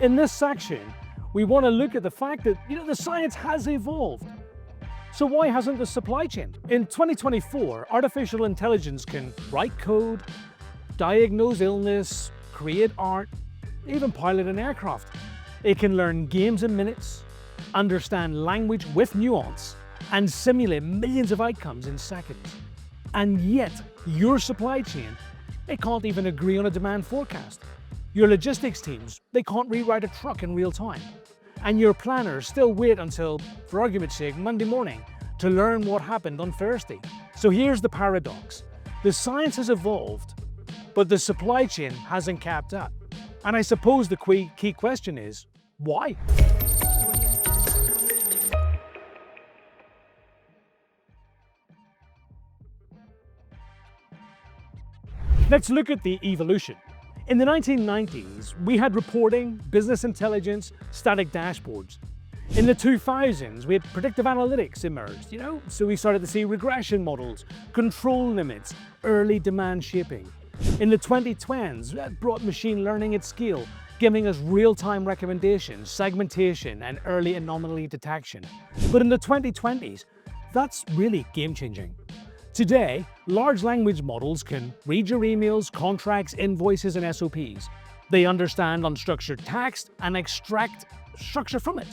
In this section, we want to look at the fact that, the science has evolved. So why hasn't the supply chain? In 2024, artificial intelligence can write code, diagnose illness, create art, even pilot an aircraft. It can learn games in minutes, understand language with nuance, and simulate millions of outcomes in seconds. And yet, your supply chain, they can't even agree on a demand forecast. Your logistics teams, they can't rewrite a truck in real time. And your planners still wait until, for argument's sake, Monday morning to learn what happened on Thursday. So here's the paradox. The science has evolved, but the supply chain hasn't kept up. And I suppose the key question is, why? Let's look at the evolution. In the 1990s, we had reporting, business intelligence, static dashboards. In the 2000s, we had predictive analytics emerged, so we started to see regression models, control limits, early demand shaping. In the 2010s, that brought machine learning at scale, giving us real-time recommendations, segmentation, and early anomaly detection. But in the 2020s, that's really game-changing. Today, large language models can read your emails, contracts, invoices, and SOPs. They understand unstructured text and extract structure from it.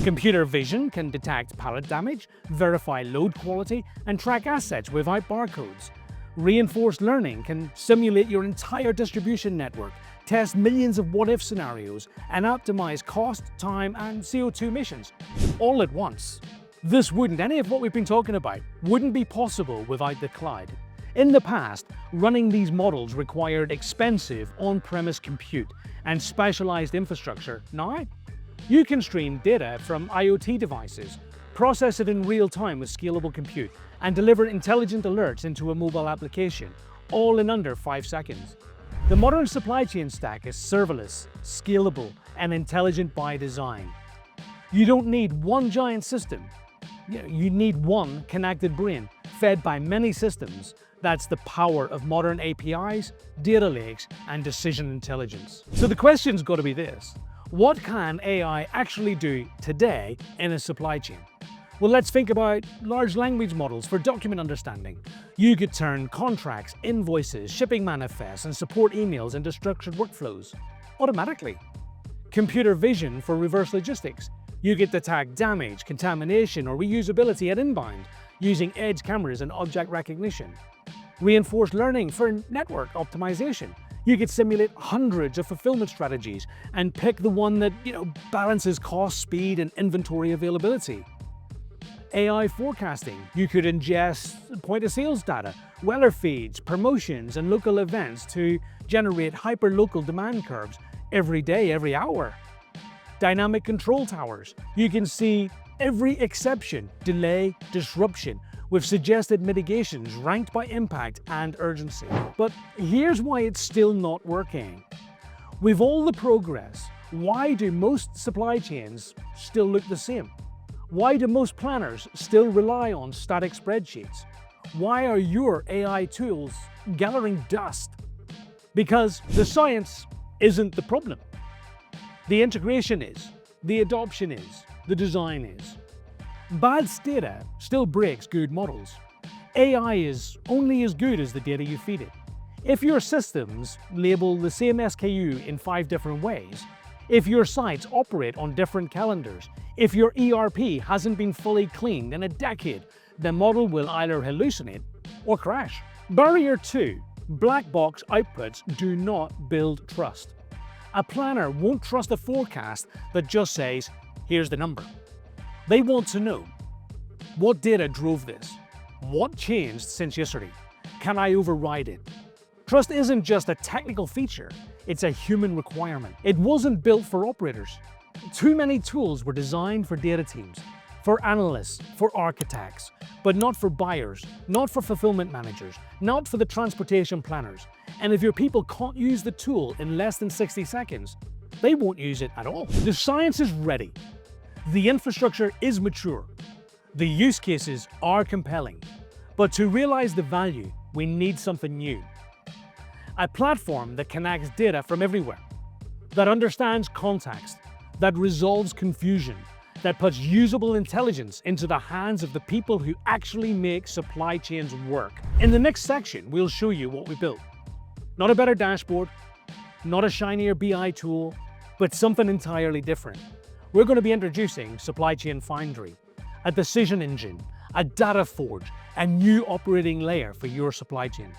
Computer vision can detect pallet damage, verify load quality, and track assets without barcodes. Reinforced learning can simulate your entire distribution network, test millions of what-if scenarios, and optimize cost, time, and CO2 emissions, all at once. Any of what we've been talking about wouldn't be possible without the cloud. In the past, running these models required expensive on-premise compute and specialized infrastructure. Now, you can stream data from IoT devices, process it in real time with scalable compute, and deliver intelligent alerts into a mobile application, all in under 5 seconds. The modern supply chain stack is serverless, scalable, and intelligent by design. You don't need one giant system. You need one connected brain, fed by many systems. That's the power of modern APIs, data lakes, and decision intelligence. So the question's got to be this. What can AI actually do today in a supply chain? Well, let's think about large language models for document understanding. You could turn contracts, invoices, shipping manifests, and support emails into structured workflows automatically. Computer vision for reverse logistics. You could detect damage, contamination, or reusability at inbound using edge cameras and object recognition. Reinforced learning for network optimization. You could simulate hundreds of fulfillment strategies and pick the one that, balances cost, speed, and inventory availability. AI forecasting. You could ingest point-of-sales data, weather feeds, promotions, and local events to generate hyper-local demand curves every day, every hour. Dynamic control towers. You can see every exception, delay, disruption, with suggested mitigations ranked by impact and urgency. But here's why it's still not working. With all the progress, why do most supply chains still look the same? Why do most planners still rely on static spreadsheets? Why are your AI tools gathering dust? Because the science isn't the problem. The integration is, the adoption is, the design is. Bad data still breaks good models. AI is only as good as the data you feed it. If your systems label the same SKU in 5 different ways, if your sites operate on different calendars, if your ERP hasn't been fully cleaned in a decade, the model will either hallucinate or crash. Barrier 2. Black box outputs do not build trust. A planner won't trust a forecast that just says, here's the number. They want to know, what data drove this? What changed since yesterday? Can I override it? Trust isn't just a technical feature, it's a human requirement. It wasn't built for operators. Too many tools were designed for data teams, for analysts, for architects, but not for buyers, not for fulfillment managers, not for the transportation planners. And if your people can't use the tool in less than 60 seconds, they won't use it at all. The science is ready. The infrastructure is mature. The use cases are compelling. But to realize the value, we need something new. A platform that connects data from everywhere. that understands context, that resolves confusion, that puts usable intelligence into the hands of the people who actually make supply chains work. In the next section, we'll show you what we built. Not a better dashboard, not a shinier BI tool, but something entirely different. We're going to be introducing SupplyChainFoundry, a decision engine, a data forge, a new operating layer for your supply chain.